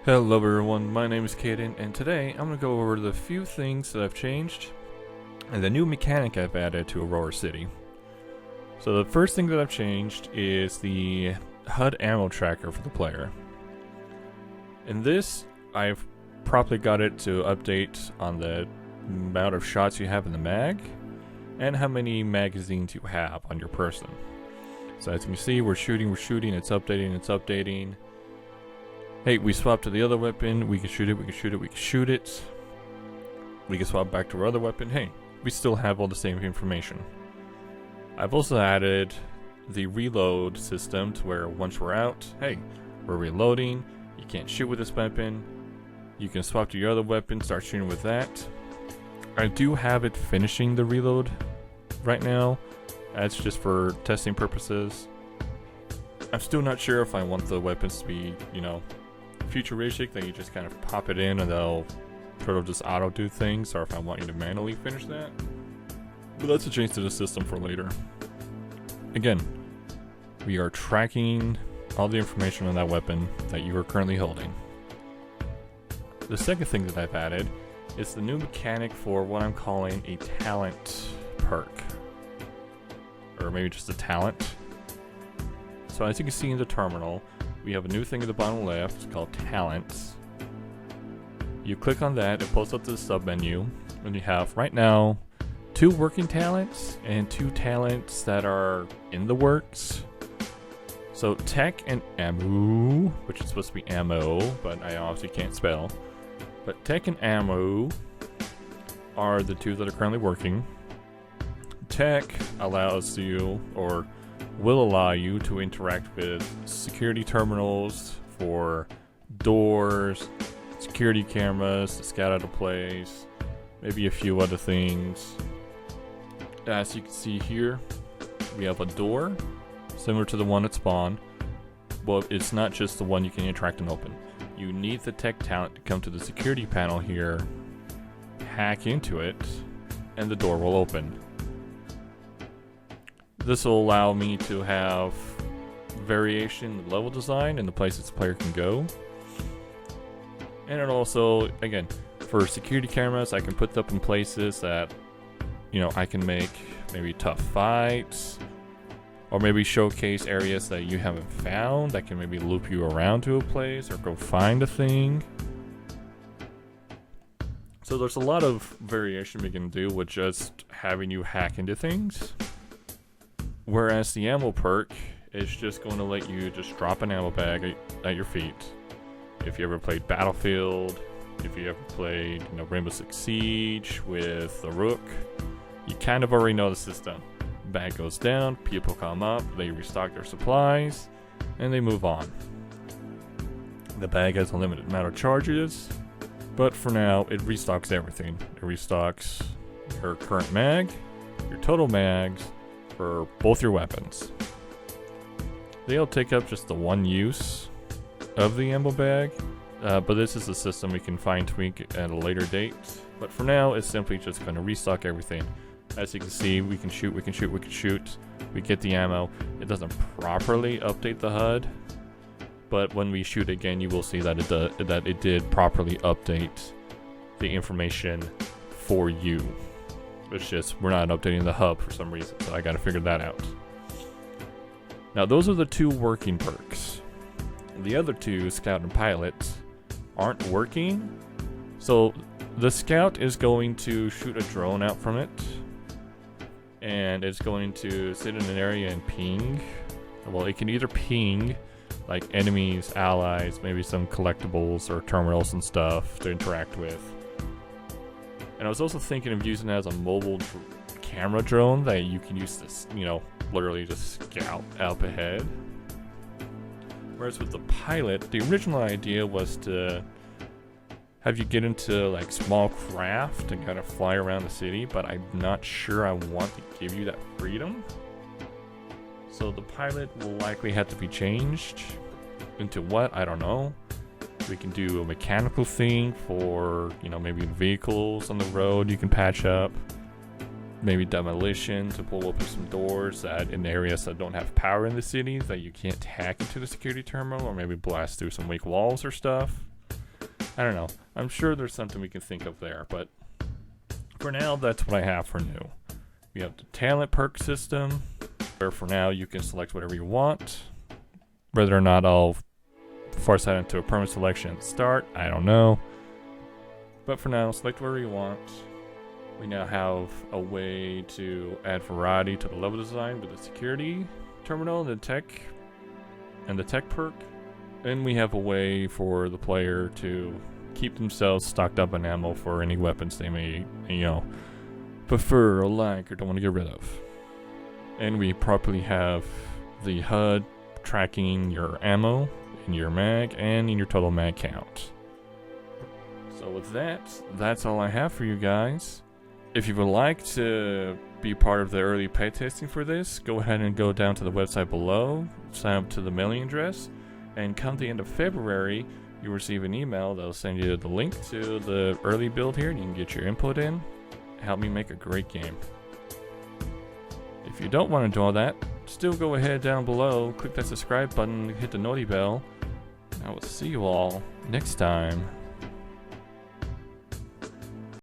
Hello everyone, my name is Kaden, and today I'm going to go over the few things that I've changed and the new mechanic I've added to Aurora City. So the first thing that I've changed is the HUD ammo tracker for the player. In this, I've properly got it to update on the amount of shots you have in the mag and how many magazines you have on your person. So as you can see, we're shooting, it's updating. Hey, we swap to the other weapon, we can shoot it. We can swap back to our other weapon. Hey, we still have all the same information. I've also added the reload system to where once we're out, hey, we're reloading, you can't shoot with this weapon, you can swap to your other weapon, start shooting with that. I do have it finishing the reload right now. That's just for testing purposes. I'm still not sure if I want the weapons to be, futuristic, that you just kind of pop it in and they'll sort of just auto do things, or if I want you to manually finish that. But that's a change to the system for later. Again, we are tracking all the information on that weapon that you are currently holding. The second thing that I've added is the new mechanic for what I'm calling a talent perk. Or maybe just a talent. So as you can see in the terminal, we have a new thing at the bottom left called Talents. You click on that, it pulls up to the sub-menu, and you have, right now, 2 working talents and 2 talents that are in the works. So Tech and Ammo, which is supposed to be ammo, but I obviously can't spell. But Tech and Ammo are the 2 that are currently working. Tech allows you, or will allow you to interact with security terminals for doors, security cameras to scout out a place, maybe a few other things. As you can see here, we have a door similar to the one at spawn, but it's not just the one you can interact and open. You need the tech talent to come to the security panel here, hack into it, and the door will open. This will allow me to have variation in level design and the places the player can go. And it also, again, for security cameras, I can put them in places that, I can make maybe tough fights, or maybe showcase areas that you haven't found that can maybe loop you around to a place or go find a thing. So there's a lot of variation we can do with just having you hack into things. Whereas the ammo perk is just going to let you just drop an ammo bag at your feet. If you ever played Battlefield, if you ever played Rainbow Six Siege with the Rook, you kind of already know the system. Bag goes down, people come up, they restock their supplies, and they move on. The bag has a limited amount of charges, but for now it restocks everything. It restocks your current mag, your total mags, for both your weapons. They'll take up just the one use of the ammo bag, but this is a system we can fine tweak at a later date. But for now, it's simply just going to restock everything. As you can see, we can shoot, we get the ammo. It doesn't properly update the HUD, but when we shoot again, you will see that it did properly update the information for you. It's just we're not updating the hub for some reason, so I gotta figure that out. Now those are the 2 working perks. The other 2, Scout and Pilot, aren't working. So the Scout is going to shoot a drone out from it, and it's going to sit in an area and ping. Well, it can either ping like enemies, allies, maybe some collectibles or terminals and stuff to interact with. And I was also thinking of using it as a mobile camera drone that you can use this, literally just scout up ahead. Whereas with the Pilot, the original idea was to have you get into like small craft and kind of fly around the city, but I'm not sure I want to give you that freedom. So the Pilot will likely have to be changed into what? I don't know. We can do a mechanical thing for, maybe vehicles on the road you can patch up. Maybe demolition to pull open some doors that in areas that don't have power in the city that you can't hack into the security terminal, or maybe blast through some weak walls or stuff. I don't know. I'm sure there's something we can think of there, but for now, that's what I have for new. We have the talent perk system, where for now you can select whatever you want. Whether or not I'll force that into a permanent selection at the start, I don't know. But for now, select whatever you want. We now have a way to add variety to the level design with the security terminal and the tech perk. And we have a way for the player to keep themselves stocked up on ammo for any weapons they may, prefer or like or don't want to get rid of. And we properly have the HUD tracking your ammo in your mag and in your total mag count. So with that, that's all I have for you guys. If you would like to be part of the early playtesting for this, go ahead and go down to the website below, sign up to the mailing address, and come the end of February, you'll receive an email that'll send you the link to the early build here, and you can get your input in. Help me make a great game. If you don't want to do all that, still go ahead down below, click that subscribe button, hit the noti bell. I will see you all next time.